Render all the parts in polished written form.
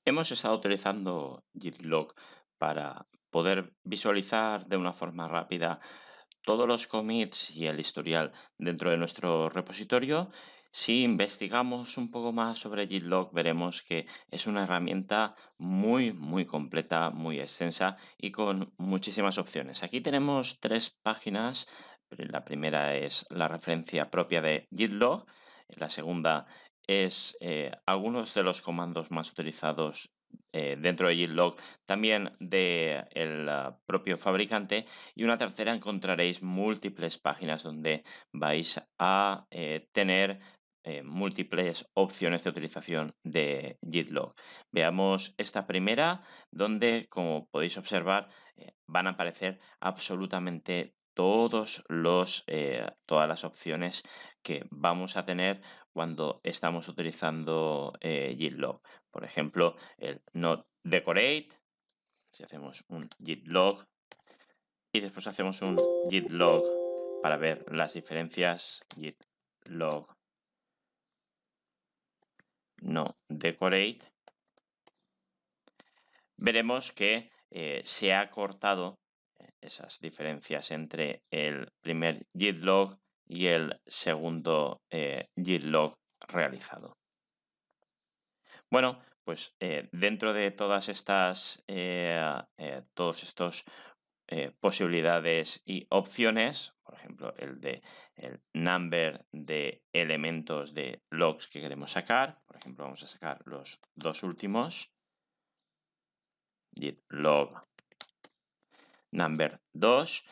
Hemos estado utilizando Git-log para poder visualizar de una forma rápida todos los commits y el historial dentro de nuestro repositorio. Si investigamos un poco más sobre Git-log, veremos que es una herramienta muy completa, muy extensa y con muchísimas opciones. Aquí tenemos tres páginas. La primera es la referencia propia de Git-log. La segunda es algunos de los comandos más utilizados dentro de Git-log, también del propio fabricante. Y una tercera, encontraréis múltiples páginas donde vais a tener múltiples opciones de utilización de Git-log. Veamos esta primera, donde, como podéis observar, van a aparecer absolutamente todas las opciones que vamos a tener cuando estamos utilizando Git-log. Por ejemplo, el Not Decorate, si hacemos un git log y después hacemos un git log para ver las diferencias, git log no decorate, veremos que se ha cortado esas diferencias entre el primer git log y el segundo git log realizado. Bueno, pues dentro de todos estos posibilidades y opciones, por ejemplo, el number de elementos de logs que queremos sacar. Por ejemplo, vamos a sacar los dos últimos, git log number 2.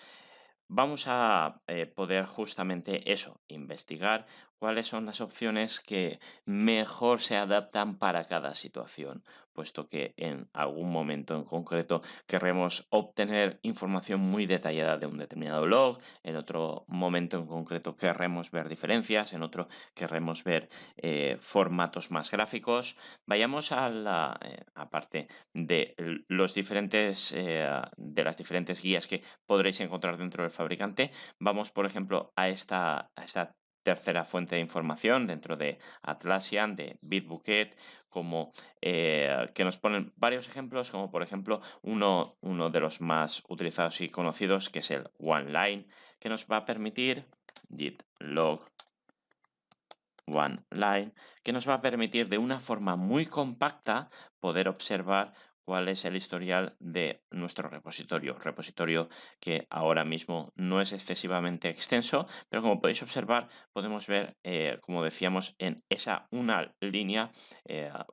Vamos a poder justamente eso, investigar cuáles son las opciones que mejor se adaptan para cada situación, puesto que en algún momento en concreto querremos obtener información muy detallada de un determinado log, en otro momento en concreto querremos ver diferencias, en otro querremos ver formatos más gráficos. Vayamos a la aparte de las diferentes guías que podréis encontrar dentro del fabricante. Vamos, por ejemplo, a esta tercera fuente de información dentro de Atlassian, de Bitbucket, que nos ponen varios ejemplos, como por ejemplo uno de los más utilizados y conocidos, que es el OneLine, que nos va a permitir git log OneLine, que nos va a permitir de una forma muy compacta poder observar cuál es el historial de nuestro repositorio que ahora mismo no es excesivamente extenso, pero como podéis observar, podemos ver, como decíamos, en esa una línea,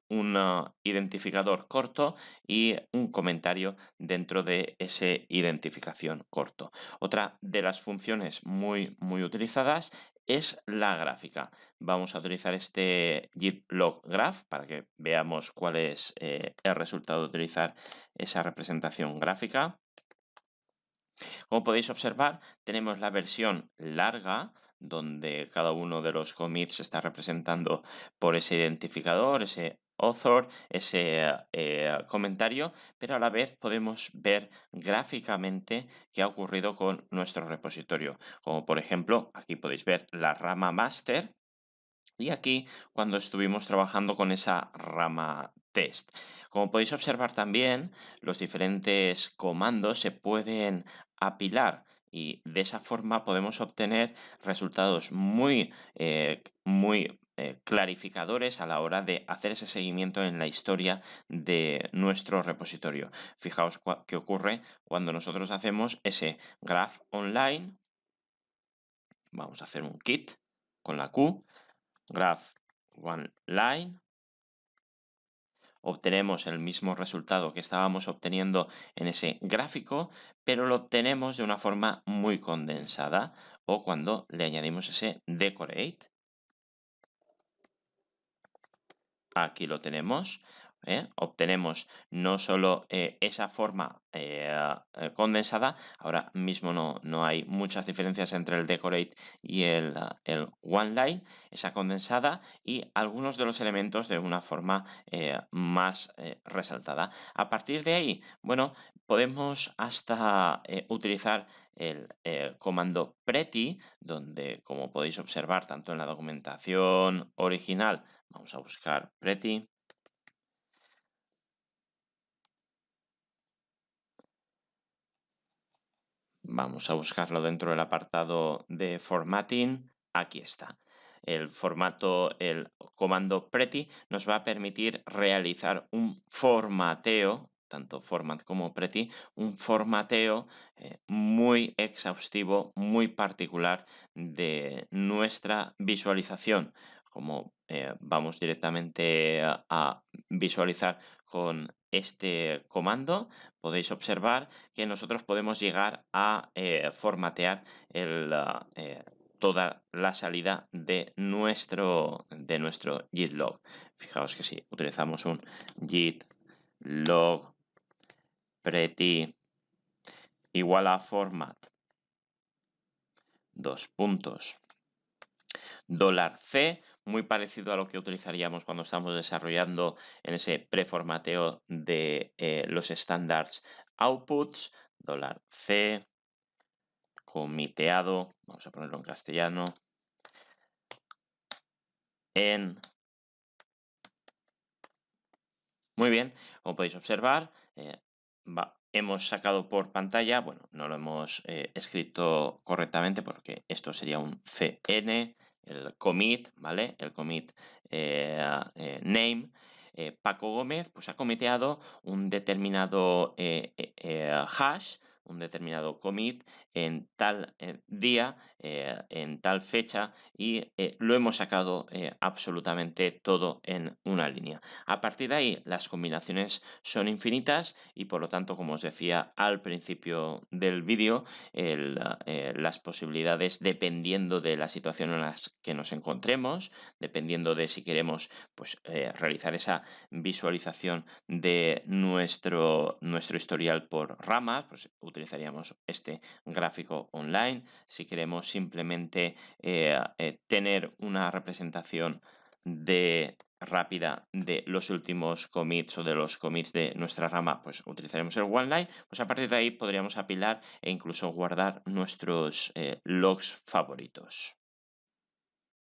un identificador corto y un comentario dentro de ese identificación corto. Otra de las funciones muy utilizadas es la gráfica. Vamos a utilizar este git log graph para que veamos cuál es el resultado de utilizar esa representación gráfica. Como podéis observar, tenemos la versión larga, donde cada uno de los commits está representando por ese identificador, ese author, ese comentario, pero a la vez podemos ver gráficamente qué ha ocurrido con nuestro repositorio. Como por ejemplo, aquí podéis ver la rama master, y aquí, cuando estuvimos trabajando con esa rama test. Como podéis observar también, los diferentes comandos se pueden apilar y de esa forma podemos obtener resultados muy clarificadores a la hora de hacer ese seguimiento en la historia de nuestro repositorio. Fijaos qué ocurre cuando nosotros hacemos ese graph online. Vamos a hacer un kit con la Q. Graph OneLine, obtenemos el mismo resultado que estábamos obteniendo en ese gráfico, pero lo obtenemos de una forma muy condensada, o cuando le añadimos ese decorate. Aquí lo tenemos. Obtenemos no solo esa forma condensada, ahora mismo no hay muchas diferencias entre el decorate y el OneLine, esa condensada y algunos de los elementos de una forma más resaltada. A partir de ahí, bueno, podemos hasta utilizar el comando pretty, donde, como podéis observar tanto en la documentación original, vamos a buscar pretty. Vamos a buscarlo dentro del apartado de formatting. Aquí está. El comando pretty nos va a permitir realizar un formateo, tanto format como pretty, un formateo muy exhaustivo, muy particular de nuestra visualización. Como vamos directamente a visualizar con este comando, podéis observar que nosotros podemos llegar a formatear toda la salida de nuestro git log. Fijaos que si utilizamos un git log pretty igual a format, dos puntos, $C, muy parecido a lo que utilizaríamos cuando estamos desarrollando en ese preformateo de los estándares outputs, $C, comiteado, vamos a ponerlo en castellano, en... Muy bien, como podéis observar, hemos sacado por pantalla, bueno, no lo hemos escrito correctamente porque esto sería un CN, el commit, ¿vale? El commit name. Paco Gómez pues ha comiteado un determinado hash, un determinado commit en tal día, en tal fecha y lo hemos sacado absolutamente todo en una línea. A partir de ahí, las combinaciones son infinitas y por lo tanto, como os decía al principio del vídeo, las posibilidades, dependiendo de la situación en la que nos encontremos, dependiendo de si queremos pues, realizar esa visualización de nuestro historial por ramas, pues utilizaríamos este gráfico online. Si queremos simplemente tener una representación rápida de los últimos commits o de los commits de nuestra rama, pues utilizaremos el OneLine. Pues a partir de ahí podríamos apilar e incluso guardar nuestros logs favoritos.